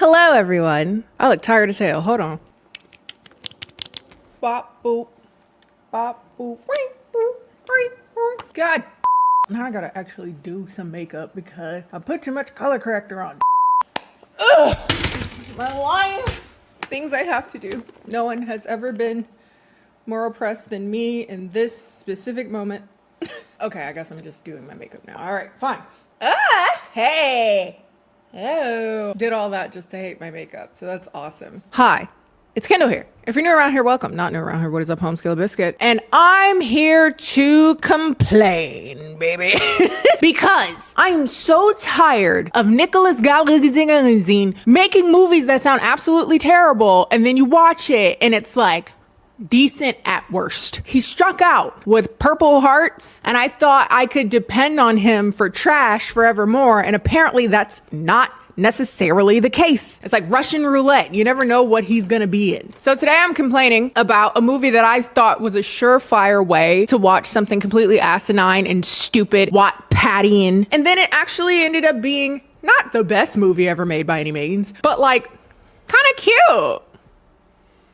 Hello, everyone. I look tired as hell. Hold on. Bop, boop. Bop, boop. God. Now I gotta actually do some makeup because I put too much color corrector on. Ugh. My life. Things I have to do. No one has ever been more oppressed than me in this specific moment. Okay, I guess I'm just doing my makeup now. All right, fine. Hey. Oh, did all that just to hate my makeup, so that's awesome. Hi, it's Kendall here. If you're new around here, welcome. Not new around here, what is up, home scale biscuit? And I'm here to complain, baby. Because I am so tired of Nicholas GALITZINE making movies that sound absolutely terrible, and then you watch it and it's like, decent at worst. He struck out with Purple Hearts, and I thought I could depend on him for trash forevermore, and apparently that's not necessarily the case. It's like Russian roulette. You never know what he's gonna be in. So today I'm complaining about a movie that I thought was a surefire way to watch something completely asinine and stupid, Wattpadian, and then it actually ended up being not the best movie ever made by any means, but like kind of cute.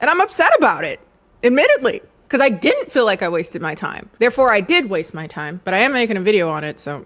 And I'm upset about it. Admittedly, because I didn't feel like I wasted my time. Therefore, I did waste my time, but I am making a video on it, so.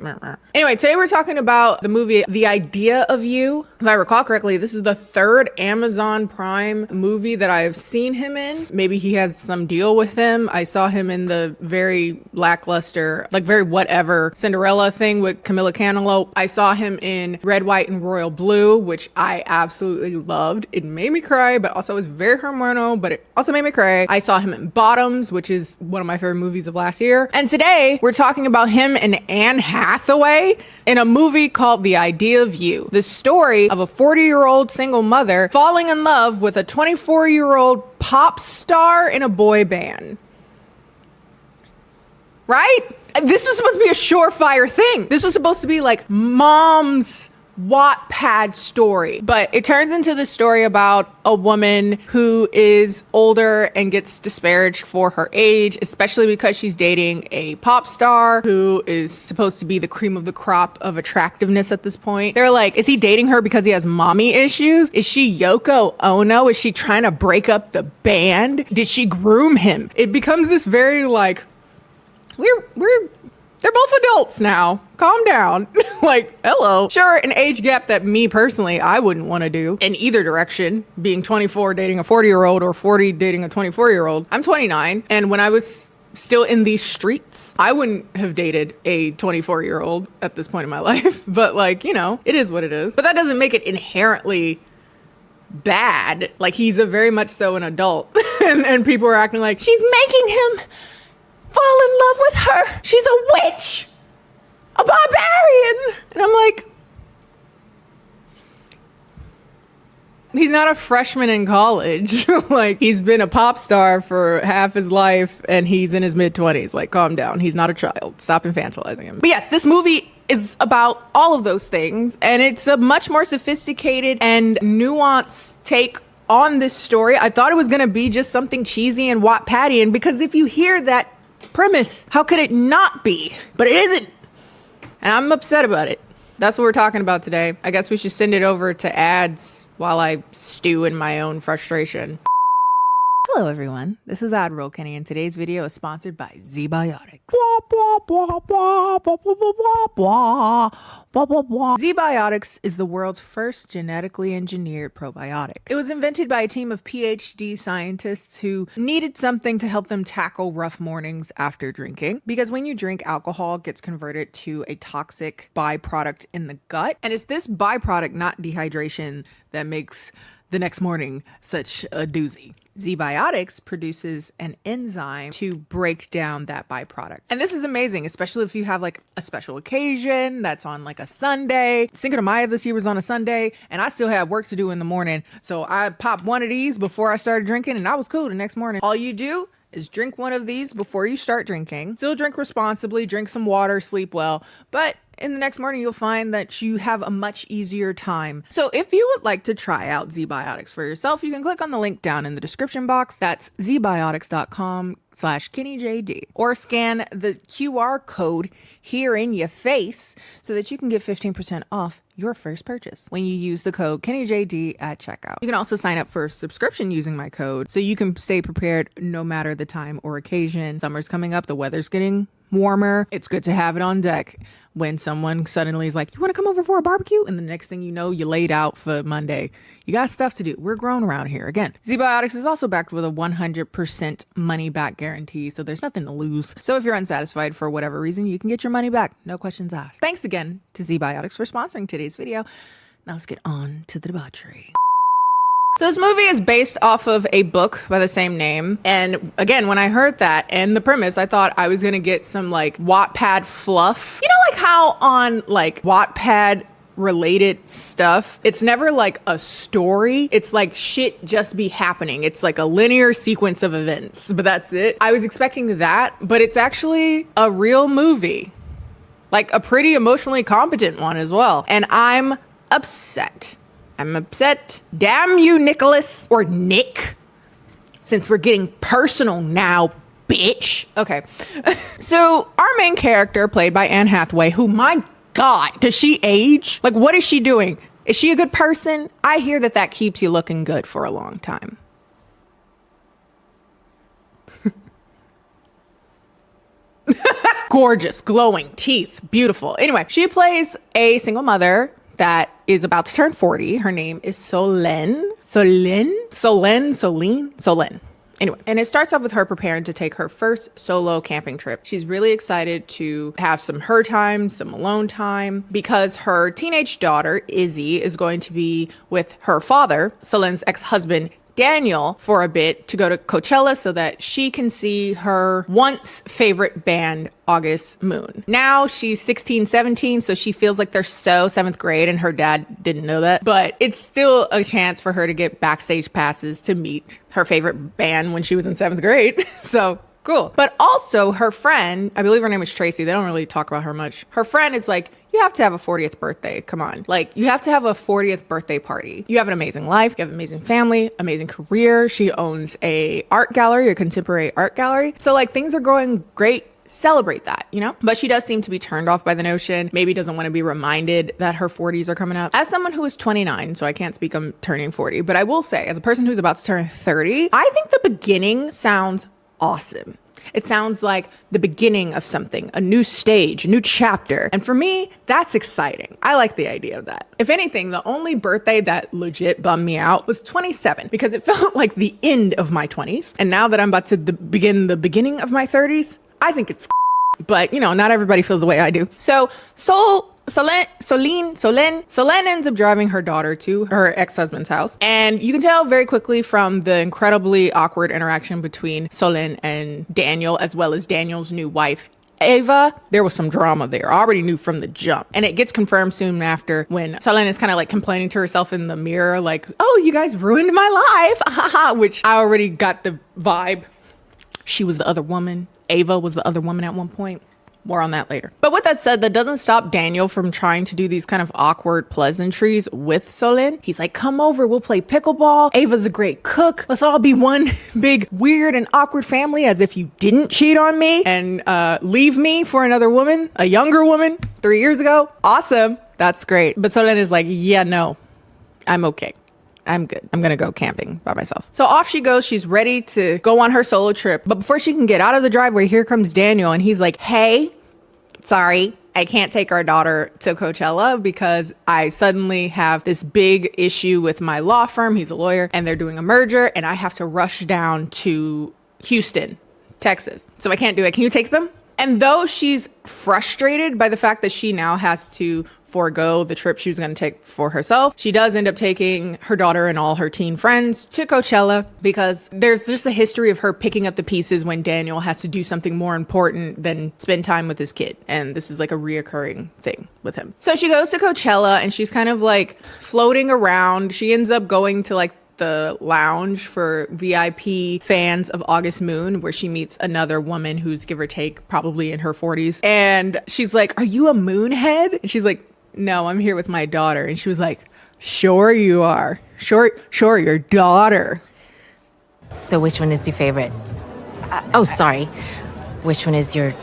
Anyway, today we're talking about the movie, The Idea of You. If I recall correctly, this is the third Amazon Prime movie that I have seen him in. Maybe he has some deal with them. I saw him in the very lackluster, like very whatever Cinderella thing with Camilla Cantaloupe. I saw him in Red, White, and Royal Blue, which I absolutely loved. It made me cry, but also was very hormonal, but it also made me cry. I saw him in Bottom, which is one of my favorite movies of last year. And today we're talking about him and Anne Hathaway in a movie called The Idea of You. The story of a 40-year-old single mother falling in love with a 24-year-old pop star in a boy band. Right? This was supposed to be a surefire thing. This was supposed to be like mom's Wattpad story, but it turns into the story about a woman who is older and gets disparaged for her age, especially because she's dating a pop star who is supposed to be the cream of the crop of attractiveness at this point. They're like, is he dating her because he has mommy issues? Is she Yoko Ono? Is she trying to break up the band? Did she groom him? It becomes this very like, they're both adults now. Calm down. Like, hello. Sure, an age gap that me personally, I wouldn't want to do in either direction, being 24 dating a 40-year-old or 40 dating a 24-year-old. I'm 29, and when I was still in these streets, I wouldn't have dated a 24-year-old at this point in my life. But like, you know, it is what it is. But that doesn't make it inherently bad. Like, he's a very much so an adult. and people are acting like, she's making him fall in love with her. She's a witch, a barbarian. And I'm like, he's not a freshman in college. Like, he's been a pop star for half his life and he's in his mid-20s. Like, calm down. He's not a child. Stop infantilizing him. But yes, this movie is about all of those things, and it's a much more sophisticated and nuanced take on this story. I thought it was gonna be just something cheesy and Wattpadian, because if you hear that premise, how could it not be? But it isn't. And I'm upset about it. That's what we're talking about today. I guess we should send it over to ads while I stew in my own frustration. Hello everyone, this is Admiral Kenny, and today's video is sponsored by ZBiotics. ZBiotics is the world's first genetically engineered probiotic. It was invented by a team of PhD scientists who needed something to help them tackle rough mornings after drinking. Because when you drink, alcohol gets converted to a toxic byproduct in the gut. And it's this byproduct, not dehydration, that makes the next morning such a doozy. ZBiotics produces an enzyme to break down that byproduct. And this is amazing, especially if you have like a special occasion that's on like a Sunday. Cinco de Mayo this year was on a Sunday, and I still had work to do in the morning. So I popped one of these before I started drinking, and I was cool the next morning. All you do is drink one of these before you start drinking. Still drink responsibly, drink some water, sleep well, but in the next morning, you'll find that you have a much easier time. So if you would like to try out ZBiotics for yourself, you can click on the link down in the description box. That's zbiotics.com. KennieJD, or scan the QR code here in your face so that you can get 15% off your first purchase when you use the code KennieJD at checkout. You can also sign up for a subscription using my code so you can stay prepared no matter the time or occasion. Summer's coming up, the weather's getting warmer. It's good to have it on deck when someone suddenly is like, you want to come over for a barbecue? And the next thing you know, you laid out for Monday. You got stuff to do. We're grown around here. Again, ZBiotics is also backed with a 100% money back guarantee, so there's nothing to lose. So if you're unsatisfied for whatever reason, you can get your money back. No questions asked. Thanks again to ZBiotics for sponsoring today's video. Now let's get on to the debauchery. So this movie is based off of a book by the same name. And again, when I heard that and the premise, I thought I was gonna get some like Wattpad fluff. You know, like how on like Wattpad related stuff, it's never like a story. It's like shit just be happening. It's like a linear sequence of events, but that's it. I was expecting that, but it's actually a real movie. Like a pretty emotionally competent one as well. And I'm upset. I'm upset. Damn you, Nicholas, or Nick, since we're getting personal now, bitch. Okay. So our main character, played by Anne Hathaway, who, my God, does she age? Like, what is she doing? Is she a good person? I hear that that keeps you looking good for a long time. Gorgeous, glowing teeth, beautiful. Anyway, she plays a single mother that is about to turn 40. Her name is Solène. Anyway, and it starts off with her preparing to take her first solo camping trip. She's really excited to have some her time, some alone time, because her teenage daughter, Izzy, is going to be with her father, Solène's ex-husband, Daniel, for a bit to go to Coachella so that she can see her once favorite band, August Moon. Now she's 16, 17, so she feels like they're so 7th grade, and her dad didn't know that. But it's still a chance for her to get backstage passes to meet her favorite band when she was in 7th grade. So cool. But also her friend, I believe her name is Tracy. They don't really talk about her much. Her friend is like, you have to have a 40th birthday. Come on. Like, you have to have a 40th birthday party. You have an amazing life. You have an amazing family, amazing career. She owns a art gallery, a contemporary art gallery. So like things are going great. Celebrate that, you know? But she does seem to be turned off by the notion, maybe doesn't want to be reminded that her 40s are coming up. As someone who is 29, so I can't speak on turning 40, but I will say, as a person who's about to turn 30, I think the beginning sounds awesome. It sounds like the beginning of something, a new stage, a new chapter. And for me, that's exciting. I like the idea of that. If anything, the only birthday that legit bummed me out was 27, because it felt like the end of my 20s. And now that I'm about to begin the beginning of my 30s, I think it's but you know, not everybody feels the way I do. So Solène ends up driving her daughter to her ex-husband's house. And you can tell very quickly from the incredibly awkward interaction between Solène and Daniel, as well as Daniel's new wife, Ava, there was some drama there. I already knew from the jump. And it gets confirmed soon after when Solène is kind of like complaining to herself in the mirror, like, oh, you guys ruined my life, which I already got the vibe. She was the other woman. Ava was the other woman at one point. More on that later. But with that said, that doesn't stop Daniel from trying to do these kind of awkward pleasantries with Solène. He's like, come over, we'll play pickleball. Ava's a great cook. Let's all be one big weird and awkward family, as if you didn't cheat on me and leave me for another woman, a younger woman 3 years ago. Awesome. That's great. But Solène is like, yeah, no, I'm okay. I'm good. I'm gonna go camping by myself. So off she goes. She's ready to go on her solo trip. But before she can get out of the driveway, here comes Daniel, and he's like, hey, sorry, I can't take our daughter to Coachella because I suddenly have this big issue with my law firm. He's a lawyer, and they're doing a merger, and I have to rush down to Houston, Texas. So I can't do it. Can you take them? And though she's frustrated by the fact that she now has to forego the trip she was going to take for herself, she does end up taking her daughter and all her teen friends to Coachella, because there's just a history of her picking up the pieces when Daniel has to do something more important than spend time with his kid. And this is like a reoccurring thing with him. So she goes to Coachella and she's kind of like floating around. She ends up going to like the lounge for VIP fans of August Moon, where she meets another woman who's give or take probably in her 40s. And she's like, are you a moonhead? And she's like, no, I'm here with my daughter. And she was like, sure you are. Sure, your daughter. So which one is your favorite? Oh, sorry. Which one is your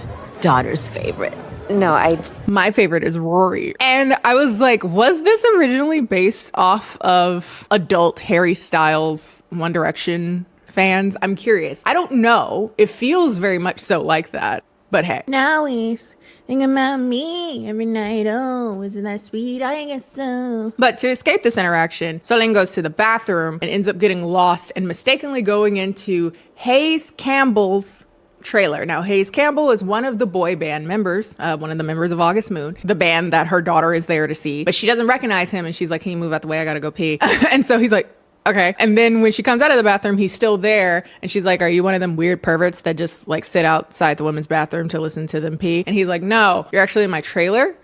daughter's favorite? No, My favorite is Rory. And I was like, was this originally based off of adult Harry Styles One Direction fans? I'm curious. I don't know. It feels very much so like that. But hey. Now he's thinking about me every night. Oh, isn't that sweet? I guess so. But to escape this interaction, Solène goes to the bathroom and ends up getting lost and mistakenly going into Hayes Campbell's trailer. Now, Hayes Campbell is one of the boy band members, one of the members of August Moon, the band that her daughter is there to see. But she doesn't recognize him and she's like, can you move out the way? I gotta go pee. And so he's like, okay. And then when she comes out of the bathroom, he's still there. And she's like, are you one of them weird perverts that just like sit outside the women's bathroom to listen to them pee? And he's like, no, you're actually in my trailer.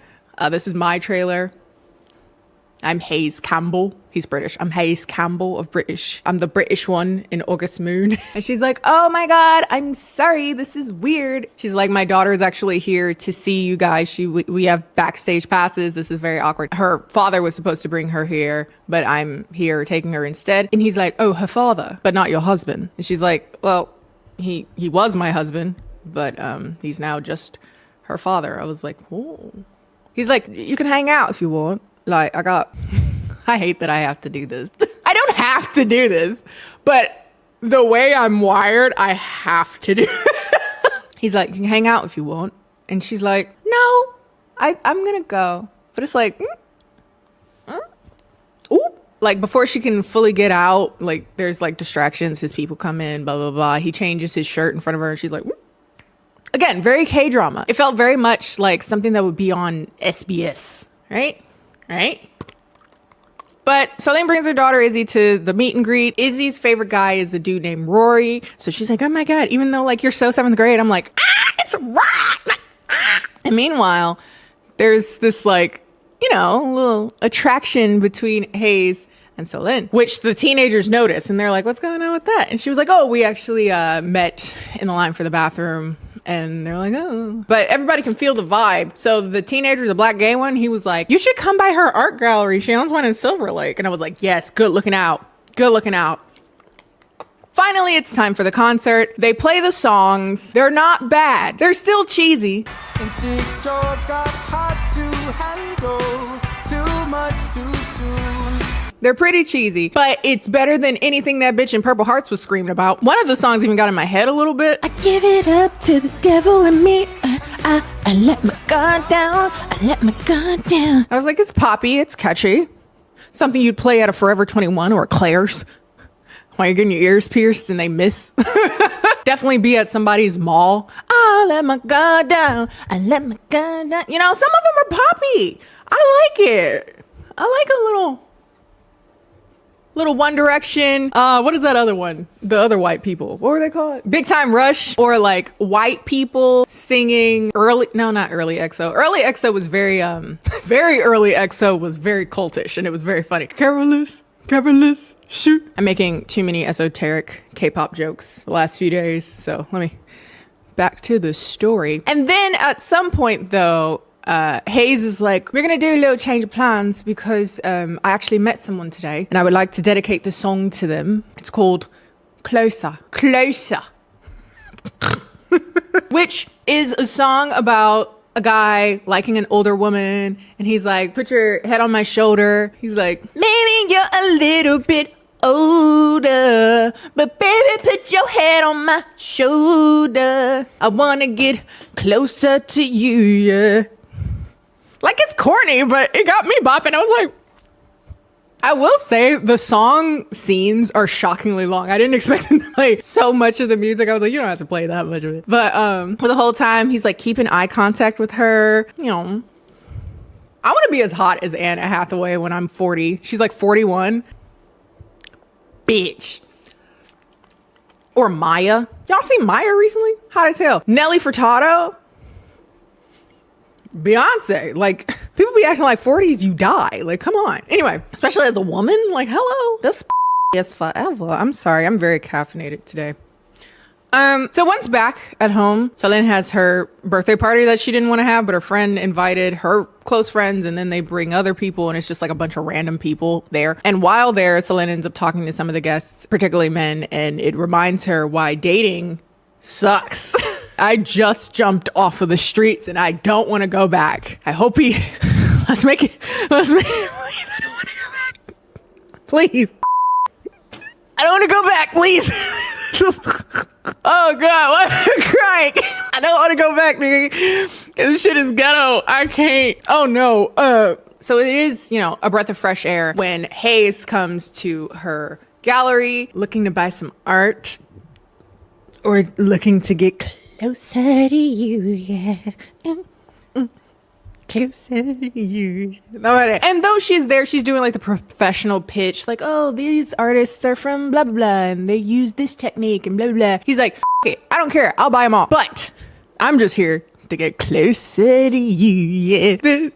This is my trailer. I'm Hayes Campbell. He's British. I'm Hayes Campbell of British. I'm the British one in August Moon. And she's like, oh my God, I'm sorry. This is weird. She's like, my daughter is actually here to see you guys. We have backstage passes. This is very awkward. Her father was supposed to bring her here, but I'm here taking her instead. And he's like, oh, her father, but not your husband. And she's like, well, he was my husband, but he's now just her father. I was like, whoa. He's like, you can hang out if you want. Like, I hate that I have to do this. I don't have to do this, but the way I'm wired, I have to do He's like, you can hang out if you want. And she's like, no, I'm gonna go. But it's like, ooh. Like, before she can fully get out, like, there's like distractions. His people come in, blah, blah, blah. He changes his shirt in front of her and she's like, again, very K-drama. It felt very much like something that would be on SBS, right? But Solène brings her daughter Izzy to the meet and greet. Izzy's favorite guy is a dude named Rory. So she's like, oh my God, even though like you're so 7th grade, I'm like, it's right. And meanwhile, there's this like, you know, little attraction between Hayes and Solène, which the teenagers notice. And they're like, what's going on with that? And she was like, oh, we actually met in the line for the bathroom. And they're like, oh. But everybody can feel the vibe. So the teenager, the black gay one, he was like, you should come by her art gallery. She owns one in Silver Lake. And I was like, yes, good looking out. Good looking out. Finally, it's time for the concert. They play the songs. They're not bad. They're still cheesy. Insecure, got hard to handle. Too much too soon. They're pretty cheesy, but it's better than anything that bitch in Purple Hearts was screaming about. One of the songs even got in my head a little bit. I give it up to the devil and me. I let my guard down. I let my guard down. I was like, it's poppy. It's catchy. Something you'd play at a Forever 21 or a Claire's while you're getting your ears pierced and they miss. Definitely be at somebody's mall. I let my guard down. I let my guard down. You know, some of them are poppy. I like it. I like a little One Direction. What is that other one? The other white people. What were they called? Big Time Rush. Or like white people singing not early EXO. Early EXO was very early EXO was very cultish and it was very funny. Careless, shoot. I'm making too many esoteric K-pop jokes the last few days. So let me back to the story. And then at some point though, Hayes is like, we're gonna do a little change of plans because I actually met someone today and I would like to dedicate the song to them. It's called Closer. Which is a song about a guy liking an older woman and he's like, put your head on my shoulder. He's like, maybe you're a little bit older, but baby, put your head on my shoulder. I wanna get closer to you, yeah. Like, it's corny, but it got me bopping. I was like, I will say the song scenes are shockingly long. I didn't expect them to play so much of the music. I was like, you don't have to play that much of it. But for the whole time, he's like keeping eye contact with her. You know, I want to be as hot as Anne Hathaway when I'm 40. She's like 41. Bitch. Or Maya. Y'all seen Maya recently? Hot as hell. Nelly Furtado. Beyonce. Like, people be acting like 40s you die. Like, come on. Anyway, especially as a woman, like, hello, this is forever. I'm sorry, I'm very caffeinated today. So once back at home, Solène has her birthday party that she didn't want to have, but her friend invited her close friends, and then they bring other people, and it's just like a bunch of random people there. And while there, Solène ends up talking to some of the guests, particularly men, and it reminds her why dating sucks. I just jumped off of the streets and I don't want to go back. I hope he, let's make it, please, I don't want to go back. Please. I don't want to go back, please. Oh God, why am I crying? I don't want to go back, nigga. This shit is ghetto. I can't. Oh no. So it is, you know, a breath of fresh air when Hayes comes to her gallery looking to buy some art or looking to get closer to you, yeah. Closer to you. And though she's there, she's doing like the professional pitch, like, oh, these artists are from blah, blah, blah, and they use this technique and blah, blah, blah. He's like, okay, I don't care. I'll buy them all. But I'm just here to get closer to you, yeah.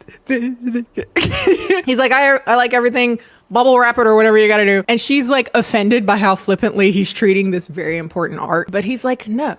He's like, I like everything. Bubble wrap it or whatever you gotta do. And she's like offended by how flippantly he's treating this very important art. But he's like, no,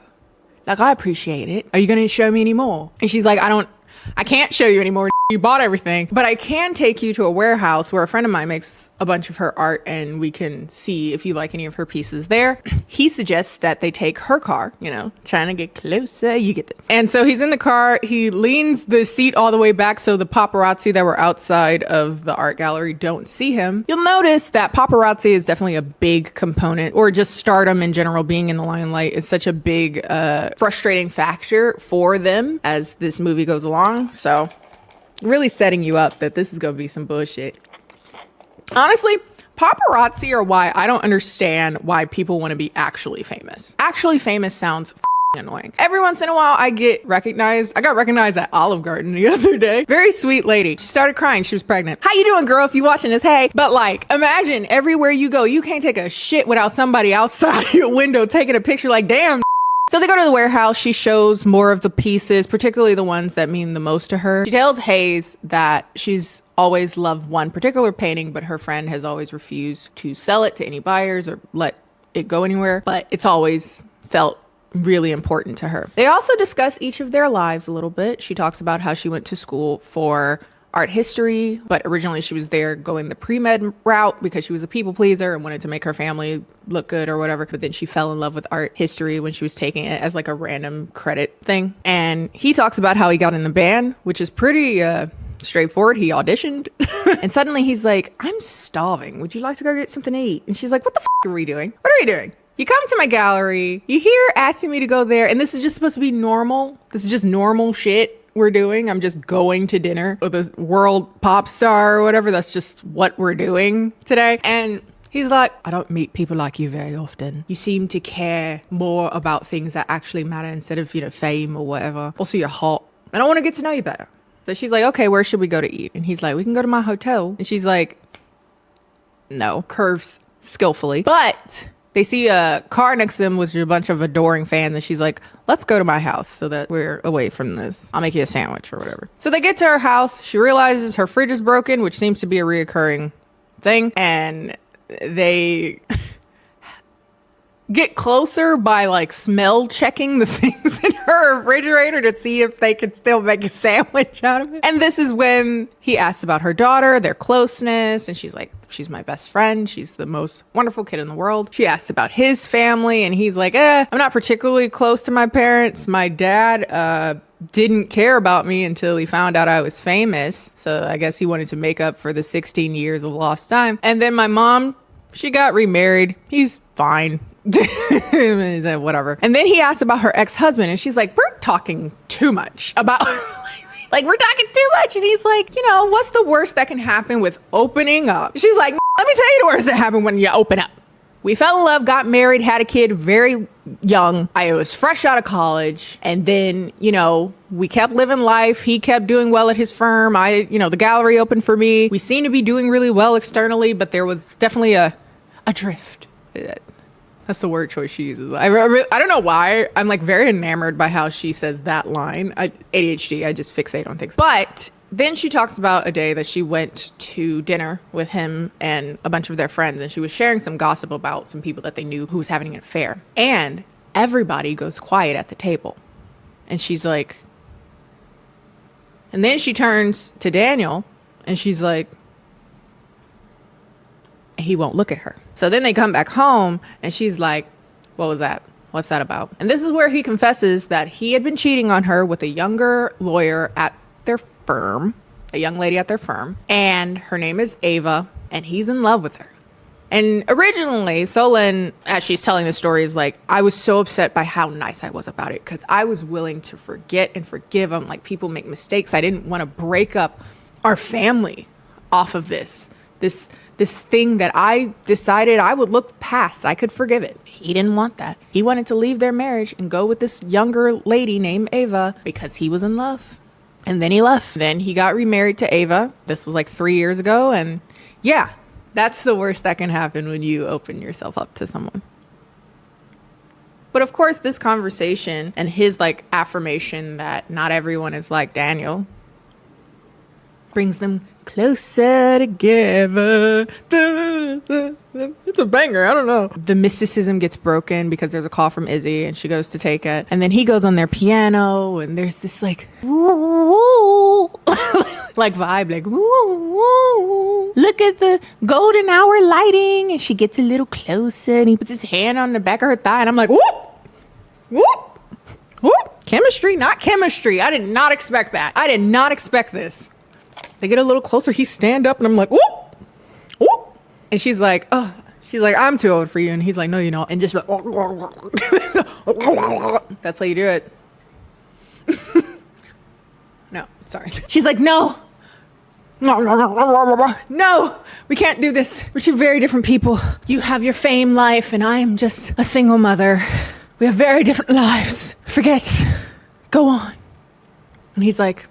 like I appreciate it. Are you gonna show me any more? And she's like, I can't show you anymore. You bought everything, but I can take you to a warehouse where a friend of mine makes a bunch of her art and we can see if you like any of her pieces there. He suggests that they take her car, you know, trying to get closer. You get it. And so he's in the car. He leans the seat all the way back so the paparazzi that were outside of the art gallery don't see him. You'll notice that paparazzi is definitely a big component, or just stardom in general. Being in the limelight is such a big, frustrating factor for them as this movie goes along. So really setting you up that this is going to be some bullshit. Honestly, paparazzi are why I don't understand why people want to be actually famous. Actually famous sounds annoying. Every once in a while I get recognized. I got recognized at Olive Garden the other day. Very sweet lady. She started crying. She was pregnant. How you doing, girl? If you watching this, hey. But like, imagine everywhere you go, you can't take a shit without somebody outside your window taking a picture like, damn. So they go to the warehouse. She shows more of the pieces, particularly the ones that mean the most to her. She tells Hayes that she's always loved one particular painting, but her friend has always refused to sell it to any buyers or let it go anywhere. But it's always felt really important to her. They also discuss each of their lives a little bit. She talks about how she went to school for art history, but originally she was there going the pre-med route because she was a people pleaser and wanted to make her family look good or whatever. But then she fell in love with art history when she was taking it as like a random credit thing. And he talks about how he got in the band, which is pretty straightforward. He auditioned and suddenly he's like, I'm starving. Would you like to go get something to eat? And she's like, what the are we doing? What are we doing? You come to my gallery, you hear asking me to go there, and this is just supposed to be normal. This is just normal shit we're doing. I'm just going to dinner with a world pop star or whatever. That's just what we're doing today. And he's like, I don't meet people like you very often. You seem to care more about things that actually matter instead of, you know, fame or whatever. Also, you're hot. And I want to get to know you better. So she's like, okay, where should we go to eat? And he's like, we can go to my hotel. And she's like, no. Curves skillfully. But they see a car next to them with a bunch of adoring fans. And she's like, let's go to my house so that we're away from this. I'll make you a sandwich or whatever. So they get to her house. She realizes her fridge is broken, which seems to be a reoccurring thing. And they get closer by like smell checking the things in her refrigerator to see if they can still make a sandwich out of it. And this is when he asks about her daughter, their closeness. And she's like, she's my best friend. She's the most wonderful kid in the world. She asks about his family and he's like, I'm not particularly close to my parents. My dad, didn't care about me until he found out I was famous. So I guess he wanted to make up for the 16 years of lost time. And then my mom, she got remarried. He's fine. Whatever. And then he asked about her ex-husband and she's like, we're talking too much about like we're talking too much. And he's like, you know, what's the worst that can happen with opening up? She's like, let me tell you the worst that happened when you open up. We fell in love, got married, had a kid very young. I was fresh out of college. And then, you know, we kept living life. He kept doing well at his firm. The gallery opened for me. We seemed to be doing really well externally, but there was definitely a drift. That's the word choice she uses. I don't know why. I'm like very enamored by how she says that line. ADHD, I just fixate on things. But then she talks about a day that she went to dinner with him and a bunch of their friends. And she was sharing some gossip about some people that they knew who was having an affair. And everybody goes quiet at the table. And she's like, and then she turns to Daniel and she's like, he won't look at her. So then they come back home and she's like, what was that? What's that about? And this is where he confesses that he had been cheating on her with a younger lawyer at their firm, a young lady at their firm, and her name is Ava, and he's in love with her. And originally, Solon, as she's telling the story, is like, I was so upset by how nice I was about it because I was willing to forget and forgive him. Like, people make mistakes. I didn't want to break up our family off of this thing that I decided I would look past. I could forgive it. He didn't want that. He wanted to leave their marriage and go with this younger lady named Ava because he was in love. And then he left. Then he got remarried to Ava. This was like 3 years ago. And yeah, that's the worst that can happen when you open yourself up to someone. But of course, this conversation and his like affirmation that not everyone is like Daniel brings them closer together. It's a banger. I don't know. The mysticism gets broken because there's a call from Izzy and she goes to take it. And then he goes on their piano and there's this like, woo, like vibe, like, woo, look at the golden hour lighting. And she gets a little closer and he puts his hand on the back of her thigh. And I'm like, whoop, whoop, whoop. Chemistry, not chemistry. I did not expect that. I did not expect this. They get a little closer. He stand up and I'm like, whoop, whoop. And she's like, I'm too old for you. And he's like, no, you know, and just like, that's how you do it. No, sorry. She's like, no, we can't do this. We're two very different people. You have your fame life and I am just a single mother. We have very different lives. Forget, go on. And he's like,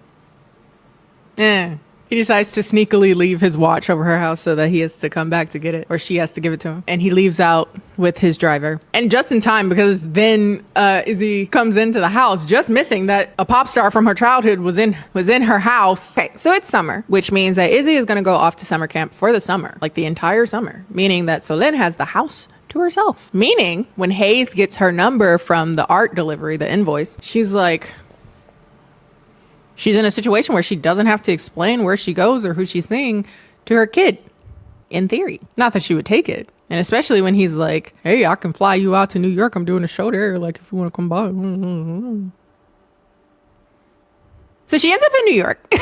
He decides to sneakily leave his watch over her house so that he has to come back to get it, or she has to give it to him. And he leaves out with his driver. And just in time, because then Izzy comes into the house, just missing that a pop star from her childhood was in her house. Okay, so it's summer, which means that Izzy is going to go off to summer camp for the summer, like the entire summer, meaning that Solène has the house to herself. Meaning, when Hayes gets her number from the art delivery, the invoice, she's like, she's in a situation where she doesn't have to explain where she goes or who she's seeing to her kid, in theory. Not that she would take it. And especially when he's like, hey, I can fly you out to New York. I'm doing a show there. Like, if you want to come by. So she ends up in New York.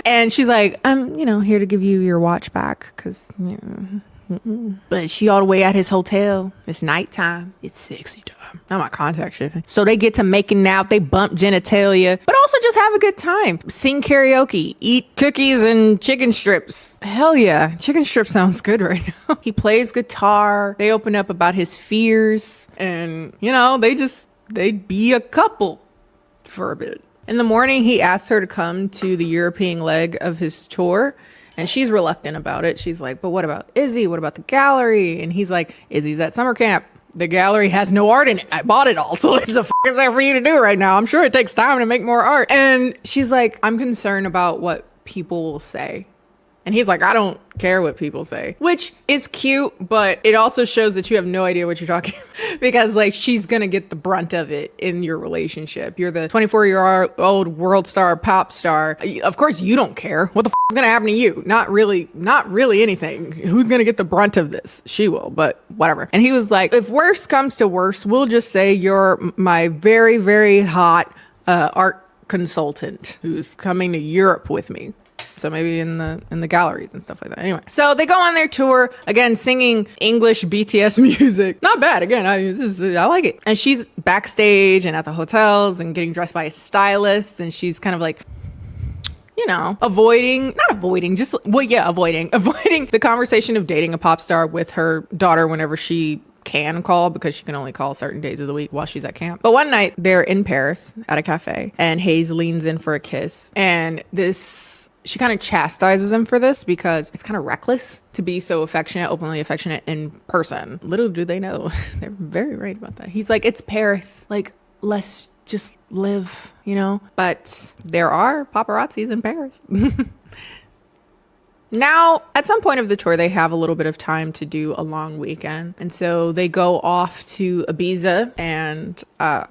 And she's like, I'm, here to give you your watch back. Because, But she all the way at his hotel. It's nighttime. It's sexy time. Not my contact shipping. So they get to making out. They bump genitalia, but also just have a good time. Sing karaoke, eat cookies and chicken strips. Hell yeah. Chicken strip sounds good right now. He plays guitar. They open up about his fears and, they'd be a couple for a bit. In the morning, he asks her to come to the European leg of his tour. And she's reluctant about it. She's like, but what about Izzy? What about the gallery? And he's like, Izzy's at summer camp. The gallery has no art in it. I bought it all. So what the f is there for you to do right now? I'm sure it takes time to make more art. And she's like, I'm concerned about what people will say. And he's like, I don't care what people say, which is cute, but it also shows that you have no idea what you're talking about because like she's going to get the brunt of it in your relationship. You're the 24-year-old world star, pop star. Of course, you don't care. What the f is going to happen to you? Not really anything. Who's going to get the brunt of this? She will, but whatever. And he was like, if worse comes to worse, we'll just say you're my very, very hot art consultant who's coming to Europe with me. So maybe in the galleries and stuff like that. Anyway, so they go on their tour again, singing English BTS music. Not bad. Again, I like it. And she's backstage and at the hotels and getting dressed by a stylist. And she's kind of like, avoiding the conversation of dating a pop star with her daughter whenever she can call, because she can only call certain days of the week while she's at camp. But one night they're in Paris at a cafe and Hayes leans in for a kiss. And she kind of chastises him for this because it's kind of reckless to be so openly affectionate in person. Little do they know, they're very right about that. He's like, it's Paris. Like, let's just live, But there are paparazzis in Paris. Now, at some point of the tour, they have a little bit of time to do a long weekend. And so they go off to Ibiza and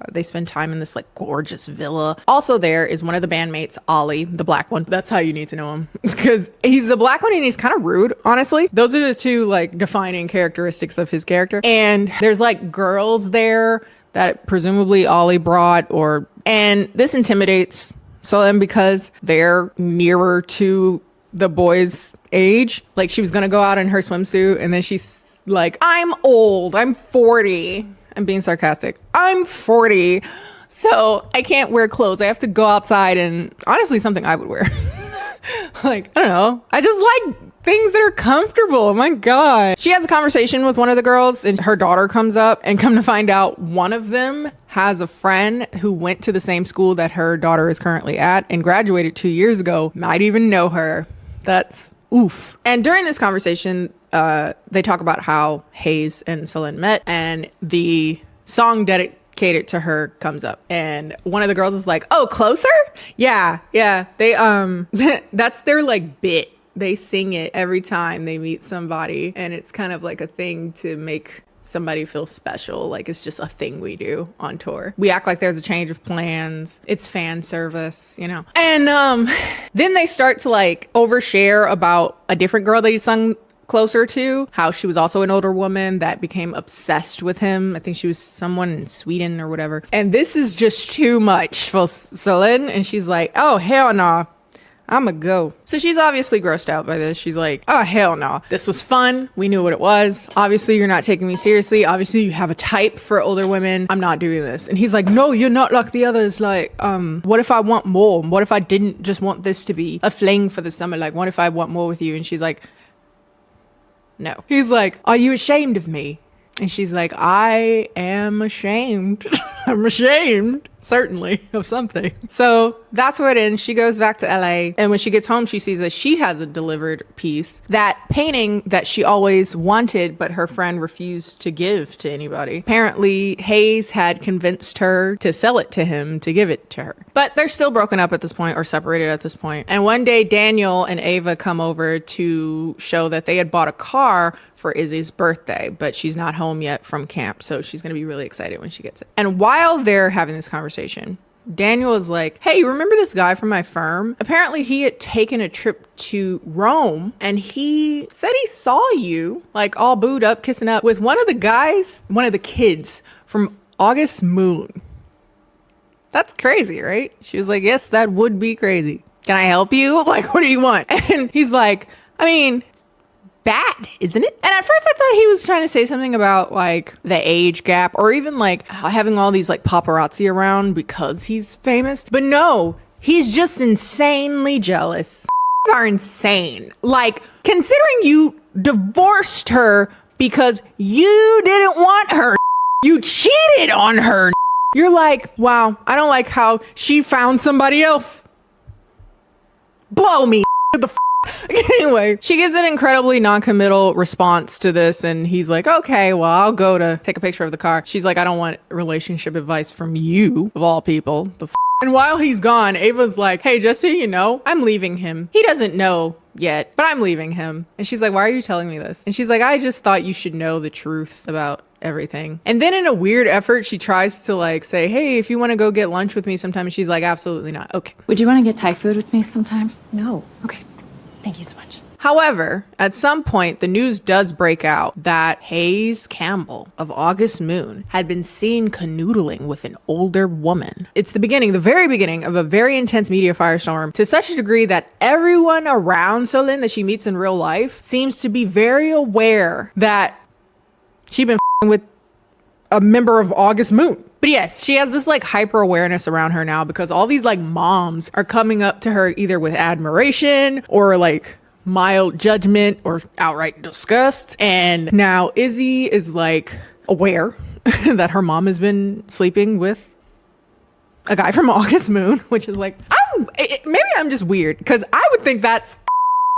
they spend time in this like gorgeous villa. Also there is one of the bandmates, Ollie, the black one. That's how you need to know him because he's the black one and he's kind of rude, honestly. Those are the two like defining characteristics of his character. And there's like girls there that presumably Ollie brought, and this intimidates Solène because they're nearer to the boy's age. Like, she was gonna go out in her swimsuit, and then she's like, I'm old, I'm 40. I'm being sarcastic. I'm 40, so I can't wear clothes. I have to go outside, and honestly, something I would wear. Like, I don't know. I just like things that are comfortable. Oh my God. She has a conversation with one of the girls, and her daughter comes up, and come to find out, one of them has a friend who went to the same school that her daughter is currently at and graduated 2 years ago. Might even know her. That's oof. And during this conversation, they talk about how Hayes and Solène met, and the song dedicated to her comes up, and one of the girls is like, oh, Closer? Yeah. They that's their like bit. They sing it every time they meet somebody, and it's kind of like a thing to make somebody feel special. Like, it's just a thing we do on tour. We act like there's a change of plans. It's fan service, you know. And then they start to like overshare about a different girl that he sung Closer to, how she was also an older woman that became obsessed with him. I think she was someone in Sweden or whatever. And this is just too much for Solène, and she's like, oh, hell nah. I'ma go. So she's obviously grossed out by this. She's like, oh, hell no. This was fun. We knew what it was. Obviously, you're not taking me seriously. Obviously, you have a type for older women. I'm not doing this. And he's like, no, you're not like the others. Like, what if I want more? What if I didn't just want this to be a fling for the summer? Like, what if I want more with you? And she's like, no. He's like, are you ashamed of me? And she's like, I am ashamed. I'm ashamed, certainly, of something. So that's where it ends. She goes back to LA. And when she gets home, she sees that she has a delivered piece. That painting that she always wanted, but her friend refused to give to anybody. Apparently, Hayes had convinced her to sell it to him to give it to her. But they're still broken up at this point, or separated at this point. And one day, Daniel and Ava come over to show that they had bought a car for Izzy's birthday, but she's not home yet from camp, so she's gonna be really excited when she gets it. And while they're having this conversation, Daniel is like, hey, you remember this guy from my firm? Apparently he had taken a trip to Rome, and he said he saw you, like, all booed up, kissing up with one of the kids from August Moon. That's crazy, right? She was like, yes, that would be crazy. Can I help you? Like, what do you want? And he's like, I mean, bad, isn't it? And at first I thought he was trying to say something about like the age gap, or even like having all these like paparazzi around because he's famous. But no, he's just insanely jealous. Are insane. Like, considering you divorced her because you didn't want her, you cheated on her. You're like, wow, I don't like how she found somebody else. Blow me. The Anyway, she gives an incredibly non-committal response to this, and he's like, okay, well, I'll go to take a picture of the car. She's like, I don't want relationship advice from you, of all people. And while he's gone, Ava's like, hey, just so you know, I'm leaving him. He doesn't know yet, but I'm leaving him. And she's like, why are you telling me this? And she's like, I just thought you should know the truth about everything. And then in a weird effort, she tries to like say, hey, if you want to go get lunch with me sometime. And she's like, absolutely not. Okay. Would you want to get Thai food with me sometime? No. Okay. Thank you so much. However, at some point, the news does break out that Hayes Campbell of August Moon had been seen canoodling with an older woman. It's the very beginning of a very intense media firestorm, to such a degree that everyone around Solène that she meets in real life seems to be very aware that she'd been with a member of August Moon. But yes, she has this like hyper awareness around her now, because all these like moms are coming up to her either with admiration or like mild judgment or outright disgust. And now Izzy is like aware that her mom has been sleeping with a guy from August Moon, which is like, maybe I'm just weird, because I would think that's,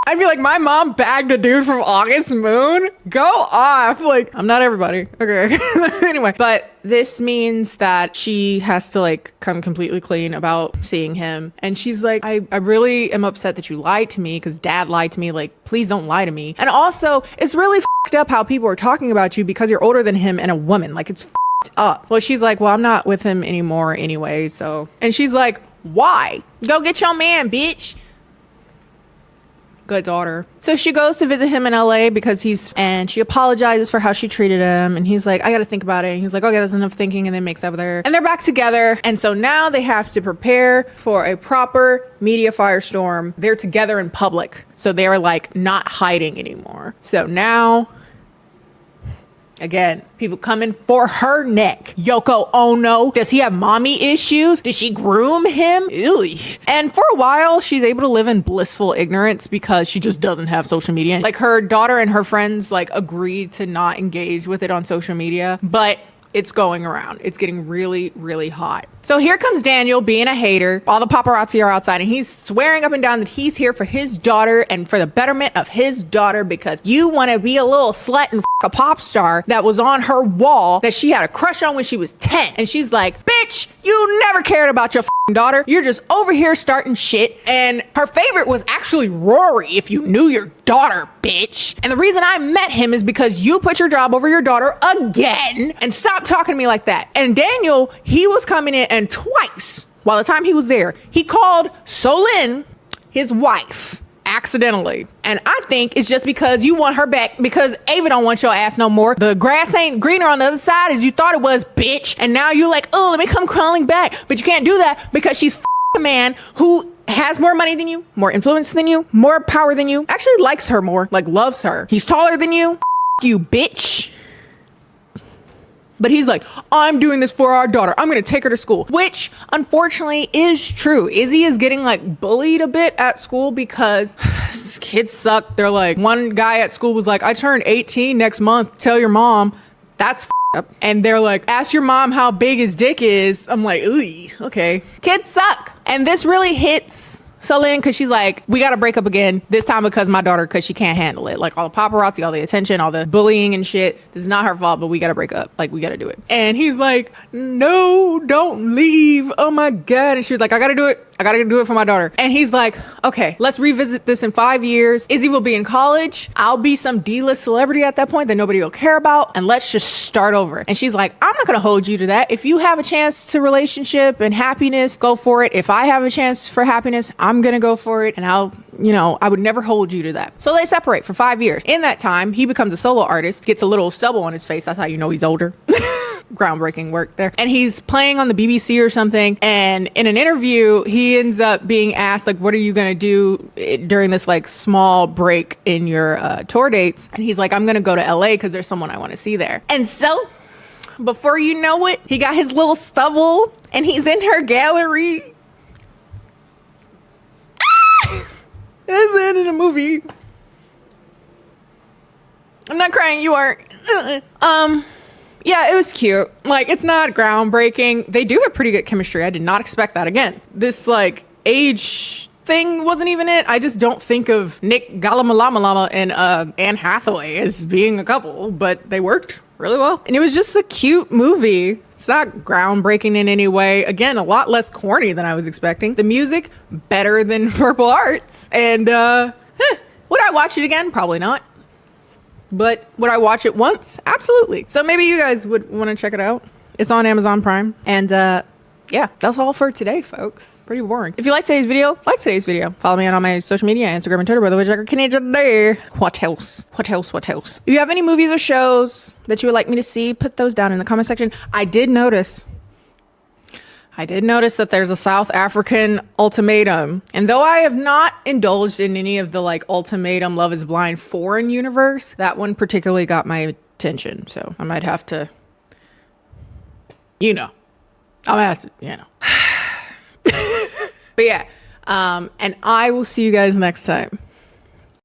I'd be like, my mom bagged a dude from August Moon? Go off. Like, I'm not everybody. Okay. Anyway, but this means that she has to like come completely clean about seeing him. And she's like, I really am upset that you lied to me, because dad lied to me. Like, please don't lie to me. And also, it's really fucked up how people are talking about you because you're older than him and a woman. Like, it's fucked up. Well, she's like, well, I'm not with him anymore anyway. So, and she's like, why? Go get your man, bitch. good daughter. So she goes to visit him in LA because and she apologizes for how she treated him. And he's like, I got to think about it. And he's like, okay, that's enough thinking. And then makes up with her. And they're back together. And so now they have to prepare for a proper media firestorm. They're together in public. So they're like not hiding anymore. So now, again, people coming for her neck. Yoko Ono, does he have mommy issues? Did she groom him? Ew. And for a while, she's able to live in blissful ignorance because she just doesn't have social media. Like, her daughter and her friends like agreed to not engage with it on social media, but it's going around. It's getting really, really hot. So here comes Daniel being a hater. All the paparazzi are outside and he's swearing up and down that he's here for his daughter and for the betterment of his daughter because you want to be a little slut and a pop star that was on her wall that she had a crush on when she was 10. And she's like, bitch, you never cared about your daughter. You're just over here starting shit. And her favorite was actually Rory, if you knew your daughter, bitch. And the reason I met him is because you put your job over your daughter again. And stop talking to me like that. And Daniel, he was coming in and twice while the time he was there, he called Solin his wife accidentally. And I think it's just because you want her back because Ava don't want your ass no more. The grass ain't greener on the other side as you thought it was, bitch. And now you're like, oh, let me come crawling back. But you can't do that because she's a man who has more money than you, more influence than you, more power than you, actually likes her more, like loves her. He's taller than you. You, bitch. But he's like, I'm doing this for our daughter. I'm going to take her to school, which unfortunately is true. Izzy is getting like bullied a bit at school because kids suck. They're like, one guy at school was like, I turned 18 next month. Tell your mom. That's up. And they're like, ask your mom how big his dick is. I'm like, ooh, okay. Kids suck. And this really hits Solin because she's like, we got to break up again. This time because my daughter, because she can't handle it. Like all the paparazzi, all the attention, all the bullying and shit. This is not her fault, but we got to break up. Like we got to do it. And he's like, no, don't leave. Oh my God. And she was like, I got to do it. I got to do it for my daughter. And he's like, okay, let's revisit this in 5 years. Izzy will be in college. I'll be some D-list celebrity at that point that nobody will care about. And let's just start over. And she's like, I'm not going to hold you to that. If you have a chance to relationship and happiness, go for it. If I have a chance for happiness, I'm going to go for it. And I would never hold you to that. So they separate for 5 years. In that time, he becomes a solo artist, gets a little stubble on his face. That's how you know he's older. Groundbreaking work there. And he's playing on the BBC or something. And in an interview, he ends up being asked, like, what are you going to do during this like small break in your tour dates? And he's like, I'm going to go to LA because there's someone I want to see there. And so before you know it, he got his little stubble and he's in her gallery. That's the end of the movie. I'm not crying, you aren't. Yeah, it was cute. Like, it's not groundbreaking. They do have pretty good chemistry. I did not expect that. Again, this like age thing wasn't even it. I just don't think of Nick Galamalamala and Anne Hathaway as being a couple, but they worked really well. And it was just a cute movie. It's not groundbreaking in any way. Again, a lot less corny than I was expecting. The music, better than Purple Hearts. And would I watch it again? Probably not. But would I watch it once? Absolutely. So maybe you guys would want to check it out. It's on Amazon Prime. And yeah, that's all for today, folks. Pretty boring. If you like today's video, like today's video. Follow me on all my social media, Instagram and Twitter, by the way, KennieJD. What else? What else? What else? If you have any movies or shows that you would like me to see, put those down in the comment section. I did notice that there's a South African ultimatum. And though I have not indulged in any of the like ultimatum Love is Blind foreign universe, that one particularly got my attention. So I might have to, I'm gonna have to, But yeah, and I will see you guys next time.